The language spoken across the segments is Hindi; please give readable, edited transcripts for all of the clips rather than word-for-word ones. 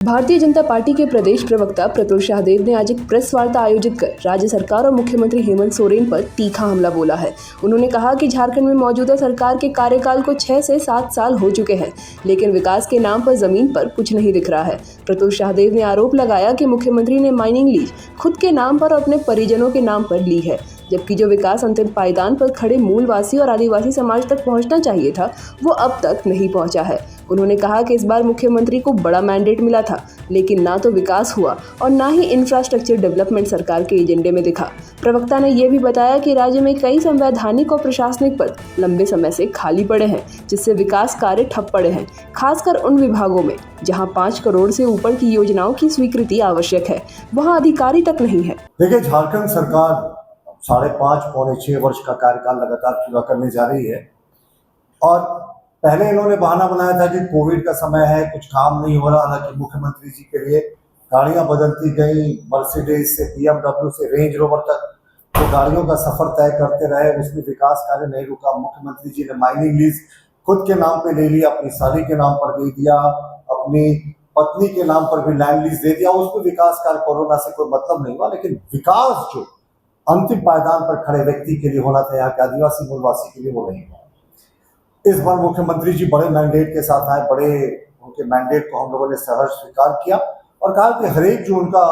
भारतीय जनता पार्टी के प्रदेश प्रवक्ता प्रतुल शाहदेव ने आज एक प्रेस वार्ता आयोजित कर राज्य सरकार और मुख्यमंत्री हेमंत सोरेन पर तीखा हमला बोला है। उन्होंने कहा कि झारखंड में मौजूदा सरकार के कार्यकाल को 6 से 7 साल हो चुके हैं, लेकिन विकास के नाम पर जमीन पर कुछ नहीं दिख रहा है। प्रतुल शाहदेव ने आरोप लगाया कि मुख्यमंत्री ने माइनिंग लीज खुद के नाम पर और अपने परिजनों के नाम पर ली है, जबकि जो विकास अंतिम पायदान पर खड़े मूलवासी और आदिवासी समाज तक पहुंचना चाहिए था, वो अब तक नहीं पहुंचा है। उन्होंने कहा कि इस बार मुख्यमंत्री को बड़ा मैंडेट मिला था, लेकिन ना तो विकास हुआ और ना ही इंफ्रास्ट्रक्चर डेवलपमेंट सरकार के एजेंडे में दिखा। प्रवक्ता ने यह भी बताया कि राज्य में कई संवैधानिक और प्रशासनिक पद लंबे समय से खाली पड़े हैं, जिससे विकास कार्य ठप पड़े हैं, खासकर उन विभागों में जहां 5 करोड़ से ऊपर की योजनाओं की स्वीकृति आवश्यक है, वहां अधिकारी तक नहीं है। देखिए, झारखंड सरकार 5.5 पौने 6 वर्ष का कार्यकाल लगातार पूरा करने जा रही है और पहले इन्होंने बहाना बनाया था कि कोविड का समय है, कुछ काम नहीं हो रहा। हालांकि मुख्यमंत्री जी के लिए गाड़ियां बदलती गई, मर्सिडीज से BMW से रेंज रोवर तक तो गाड़ियों का सफर तय करते रहे, उसमें विकास कार्य नहीं रुका। मुख्यमंत्री जी ने माइनिंग लीज खुद के नाम पे ले लिया, अपनी साली के नाम पर दे दिया, अपनी पत्नी के नाम पर भी लैंड लीज दे दिया। उसमें विकास कार्य कोरोना से कोई मतलब नहीं हुआ, लेकिन विकास जो अंतिम पायदान पर खड़े व्यक्ति के लिए होना था, यहाँ के आदिवासी मूलवासी के लिए, वो नहीं हुआ। इस बार मुख्यमंत्री जी बड़े मैंडेट के साथ आए, उनके मैंडेट को हम लोगों ने सहर्ष स्वीकार किया और कहा कि हर एक जो उनका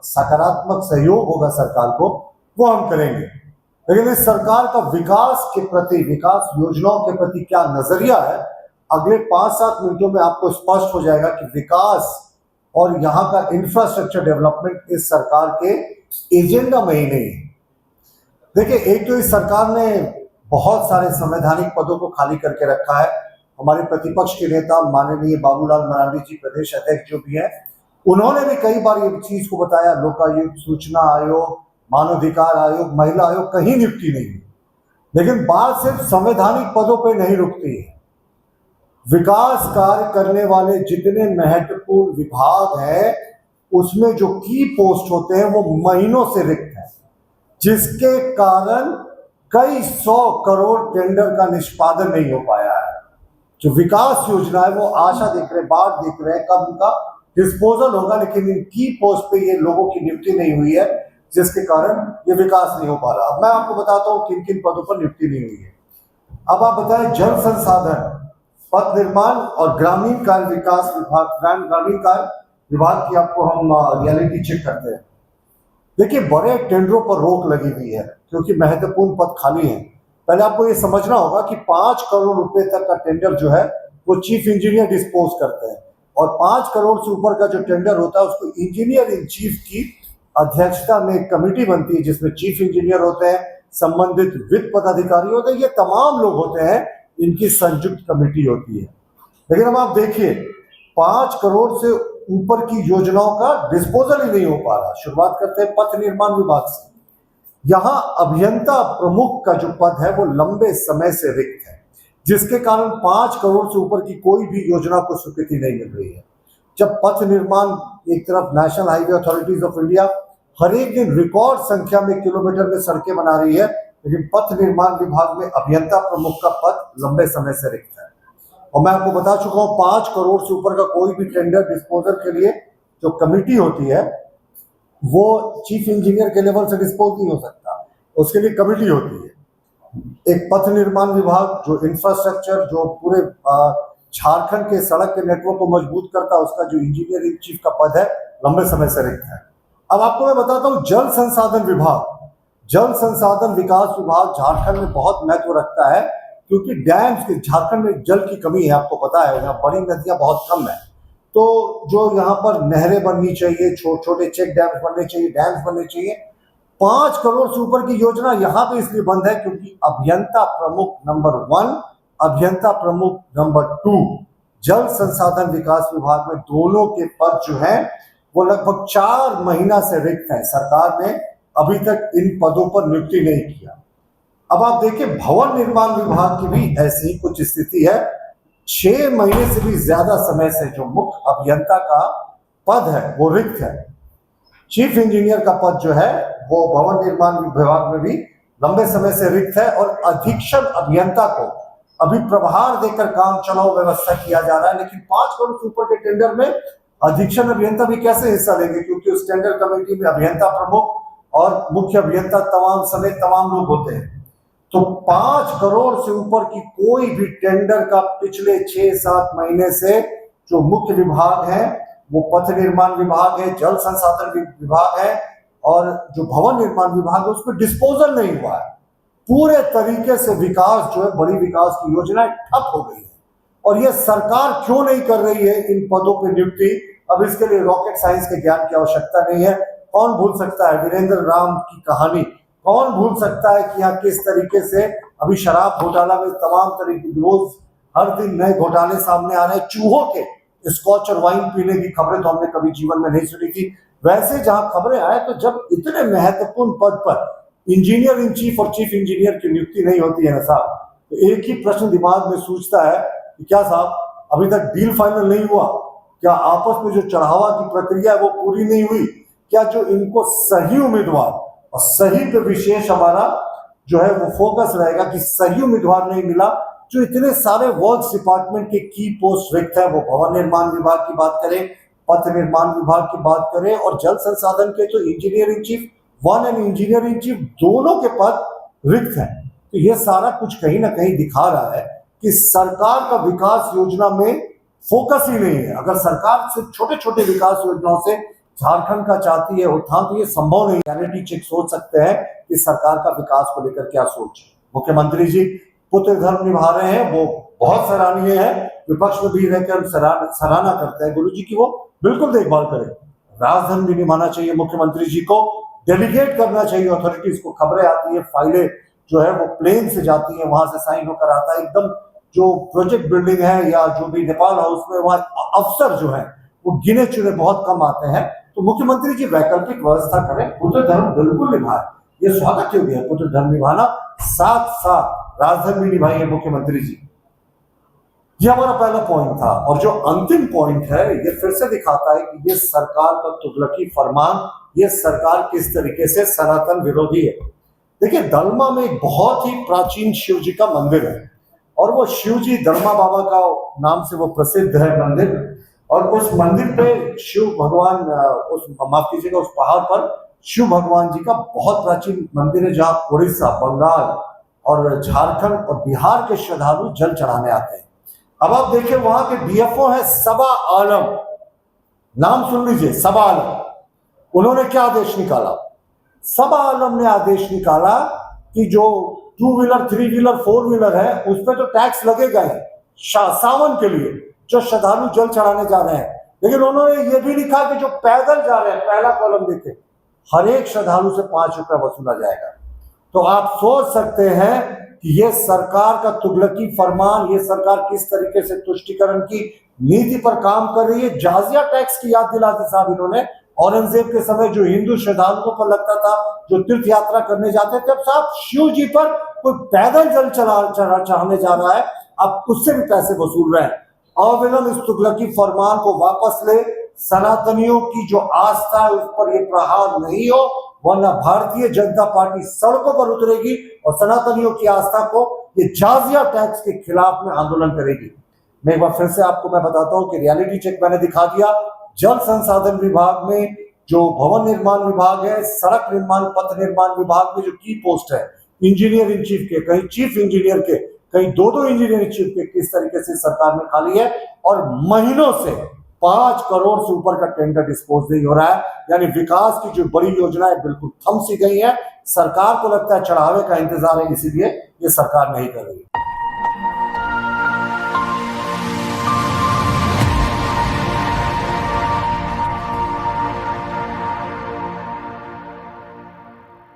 सकारात्मक सहयोग होगा सरकार को, वो हम करेंगे। लेकिन इस सरकार का विकास के प्रति, विकास योजनाओं के प्रति क्या नजरिया है, अगले 5-7 मिनटों में आपको स्पष्ट हो जाएगा कि विकास और यहाँ का इंफ्रास्ट्रक्चर डेवलपमेंट इस सरकार के एजेंडा में ही नहीं है। देखिए, एक तो इस सरकार ने बहुत सारे संवैधानिक पदों को खाली करके रखा है। हमारे प्रतिपक्ष के नेता माननीय बाबूलाल मरांडी जी, प्रदेश अध्यक्ष जो भी हैं, उन्होंने भी कई बार ये चीज को बताया, लोकायुक्त, सूचना आयोग, मानवाधिकार आयोग, महिला आयोग कहीं नियुक्ति नहीं हुई। लेकिन बात सिर्फ संवैधानिक पदों पर नहीं रुकती है। विकास कार्य करने वाले जितने महत्वपूर्ण विभाग हैं, उसमें जो की पोस्ट होते हैं वो महीनों से रिक्त है, जिसके कारण कई 100 करोड़ टेंडर का निष्पादन नहीं हो पाया है। जो विकास योजना है वो आशा देख रहे, बाट देख रहे हैं कब उनका डिस्पोजल होगा, लेकिन इन की पोस्ट पे ये लोगों की नियुक्ति नहीं हुई है, जिसके कारण ये विकास नहीं हो पा रहा। अब मैं आपको बताता हूँ किन किन पदों पर नियुक्ति नहीं हुई है। अब आप बताएं, जल संसाधन, पथ निर्माण और ग्रामीण कार्य विकास विभाग, ग्रामीण कार्य विभाग की आपको हम रियलिटी चेक करते हैं। देखिए, बड़े टेंडरों पर रोक लगी हुई है क्योंकि महत्वपूर्ण पद खाली हैं। पहले आपको ये समझना होगा कि 5 करोड़ रुपए तक का टेंडर जो है वो चीफ इंजीनियर डिस्पोज करते हैं, और 5 करोड़ से ऊपर का जो टेंडर होता है उसको इंजीनियर इन चीफ की अध्यक्षता में एक कमेटी बनती है, जिसमें चीफ इंजीनियर होते हैं, संबंधित वित्त पदाधिकारी होते हैं, ये तमाम लोग होते हैं, इनकी संयुक्त कमेटी होती है। लेकिन अब आप देखिए, 5 करोड़ से ऊपर की योजनाओं का डिस्पोजल ही नहीं हो पा रहा। शुरुआत करते हैं पथ निर्माण विभाग से। यहां अभियंता प्रमुख का जो पद है वो लंबे समय से रिक्त है, जिसके कारण 5 करोड़ से ऊपर की कोई भी योजना को स्वीकृति नहीं मिल रही है। जब पथ निर्माण, एक तरफ national highway authorities of India हर एक दिन रिकॉर्ड संख्या में किलोमीटर में सड़कें बना रही है, लेकिन पथ निर्माण विभाग में अभियंता प्रमुख का पद लंबे समय से रिक्त है। और मैं आपको बता चुका हूं, 5 करोड़ से ऊपर का कोई भी टेंडर डिस्पोजल के लिए जो कमेटी होती है वो चीफ इंजीनियर के लेवल से डिस्पोज नहीं हो सकता, उसके लिए कमेटी होती है। एक पथ निर्माण विभाग जो इंफ्रास्ट्रक्चर, जो पूरे झारखंड के सड़क के नेटवर्क को मजबूत करता है, उसका जो इंजीनियर इन चीफ का पद है लंबे समय से रिक्त है। अब आपको मैं बताता हूँ, जल संसाधन विभाग, जल संसाधन विकास विभाग झारखंड में बहुत महत्व रखता है, क्योंकि डैम्स के, झारखंड में जल की कमी है, आपको पता है, यहाँ बड़ी नदियां बहुत कम है। तो जो यहाँ पर नहरें बननी चाहिए, छोटे चेक डैम्स बनने चाहिए, डैम्स बनने चाहिए, 5 करोड़ से ऊपर की योजना यहाँ पे इसलिए बंद है क्योंकि अभियंता प्रमुख नंबर 1, अभियंता प्रमुख नंबर 2, जल संसाधन विकास विभाग में दोनों के पद जो हैं वो लगभग 4 महीना से रिक्त है। सरकार ने अभी तक इन पदों पर नियुक्ति नहीं किया। अब आप देखिए, भवन निर्माण विभाग की भी ऐसी कुछ स्थिति है। 6 महीने से भी ज्यादा समय से जो मुख्य अभियंता का पद है वो रिक्त है। चीफ इंजीनियर का पद जो है वो भवन निर्माण विभाग में भी लंबे समय से रिक्त है, और अधीक्षण अभियंता को अभी प्रभार देकर काम चलाओ व्यवस्था किया जा रहा है। लेकिन 5 करोड़ से ऊपर के टेंडर में अधीक्षण अभियंता भी कैसे हिस्सा लेंगे, क्योंकि उस टेंडर कमेटी में अभियंता प्रमुख और मुख्य अभियंता तमाम समेत तमाम लोग होते हैं। तो 5 करोड़ से ऊपर की कोई भी टेंडर का पिछले 6-7 महीने से जो मुख्य विभाग है वो पथ निर्माण विभाग है, जल संसाधन विभाग है और जो भवन निर्माण विभाग है उसमें डिस्पोजल नहीं हुआ है। पूरे तरीके से विकास जो है, बड़ी विकास की योजनाएं ठप हो गई है। और ये सरकार क्यों नहीं कर रही है इन पदों पर नियुक्ति? अब इसके लिए रॉकेट साइंस के ज्ञान की आवश्यकता नहीं है। कौन भूल सकता है वीरेंद्र राम की कहानी? कौन भूल सकता है कि यहाँ किस तरीके से अभी शराब घोटाला में तमाम तरीके रोज हर दिन नए घोटाले सामने आ रहे हैं। चूहों के स्कॉच और वाइन पीने की खबरें तो हमने कभी जीवन में नहीं सुनी थी। वैसे जहां खबरें आए तो जब इतने महत्वपूर्ण पद पर इंजीनियर इन चीफ और चीफ इंजीनियर की नियुक्ति नहीं होती है ना साहब, तो एक ही प्रश्न दिमाग में सूझता है कि क्या साहब अभी तक डील फाइनल नहीं हुआ? क्या आपस में जो चढ़ावा की प्रक्रिया है वो पूरी नहीं हुई? क्या जो इनको सही उम्मीदवार, और सही पे विशेष हमारा जो है वो फोकस रहेगा कि सही उम्मीदवार नहीं मिला, जो इतने सारे वर्क्स डिपार्टमेंट के की पोस्ट रिक्त है, वो भवन निर्माण विभाग की बात करें, पथ निर्माण विभाग की बात करें और जल संसाधन के तो engineer in chief 1 and engineer in chief दोनों के पद रिक्त हैं। तो ये सारा कुछ कहीं ना कहीं दिखा रहा है कि सरकार का विकास योजना में फोकस ही नहीं है। अगर सरकार सिर्फ छोटे छोटे विकास योजनाओं से झारखंड का चाहती है उत्थान, तो ये संभव नहीं। रियलिटी चेक सोच सकते हैं कि सरकार का विकास को लेकर क्या सोच है। मुख्यमंत्री जी पुत्र धर्म निभा रहे हैं, वो बहुत सराहनीय है। विपक्ष में भी रहकर हम सराहना करते हैं गुरु जी की, वो बिल्कुल देखभाल करें। राजधर्म भी निभाना चाहिए मुख्यमंत्री जी को, डेलीगेट करना चाहिए अथॉरिटीज को। खबरें आती है, फाइलें जो है वो प्लेन से जाती है, वहां से साइन होकर आता है। एकदम जो प्रोजेक्ट बिल्डिंग है या जो भी नेपाल हाउस में वहां अफसर जो है वो गिने चुने बहुत कम आते हैं। तो मुख्यमंत्री जी वैकल्पिक व्यवस्था करें, पुत्र धर्म बिल्कुल निभाए। ये स्वागत योग्य है पुत्र धर्म निभाना, साथ साथ राजधर्म भी निभाइए मुख्यमंत्री जी। ये हमारा पहला पॉइंट था। और जो अंतिम पॉइंट है ये फिर से दिखाता है कि ये सरकार का तुगलकी फरमान, ये सरकार किस तरीके से सनातन विरोधी है। देखिए, दलमा में एक बहुत ही प्राचीन शिव जी का मंदिर है और वो शिव जी दलमा बाबा का नाम से वो प्रसिद्ध है मंदिर। और उस मंदिर पे शिव भगवान, उस माफ कीजिएगा, उस पहाड़ पर शिव भगवान जी का बहुत प्राचीन मंदिर है, जहां उड़ीसा, बंगाल और झारखंड और बिहार के श्रद्धालु जल चढ़ाने आते हैं। अब आप देखिए, वहां के डीएफओ है सबा आलम, नाम सुन लीजिए, सबा आलम। उन्होंने क्या आदेश निकाला? सबा आलम ने आदेश निकाला कि जो 2 व्हीलर, 3 व्हीलर, 4 व्हीलर है उस पर तो टैक्स लगेगा ही सावन के लिए जो श्रद्धालु जल चढ़ाने जा रहे हैं। लेकिन उन्होंने ये भी लिखा कि जो पैदल जा रहे हैं, पहला कॉलम देखे, हर एक श्रद्धालु से 5 रुपया वसूला जाएगा। तो आप सोच सकते हैं कि ये सरकार का तुगलकी फरमान, ये सरकार किस तरीके से तुष्टिकरण की नीति पर काम कर रही है। जाजिया टैक्स की याद दिलाते साहब इन्होंने। औरंगजेब के समय जो हिंदू श्रद्धालुओं पर लगता था, जो तीर्थ यात्रा करने जाते थे, अब साहब शिव जी पर कोई पैदल जल चढ़ाने जा रहा है, आप उससे भी पैसे वसूल रहे हैं। अविलंब इस तुगलकी फरमान को वापस ले। सनातनियों की जो आस्था है उस पर ये प्रहार नहीं हो, वरना भारतीय जनता पार्टी सड़कों पर उतरेगी और सनातनियों की आस्था को ये जाजिया टैक्स के खिलाफ में आंदोलन करेगी। मैं एक बार फिर से आपको मैं बताता हूं कि रियलिटी चेक मैंने दिखा दिया। जल संसाधन विभाग में जो भवन निर्माण विभाग है, सड़क निर्माण, पथ निर्माण विभाग में जो की पोस्ट है इंजीनियर इन चीफ के, कहीं चीफ इंजीनियर के, कहीं 2 इंजीनियर इन चीफ के, किस तरीके से सरकार में खाली है। और महीनों से 5 करोड़ से ऊपर का टेंडर डिस्पोज नहीं हो रहा है। यानी विकास की जो बड़ी योजनाएं बिल्कुल थम सी गई है। सरकार को लगता है चढ़ावे का इंतजार है, इसीलिए ये सरकार नहीं कर रही है।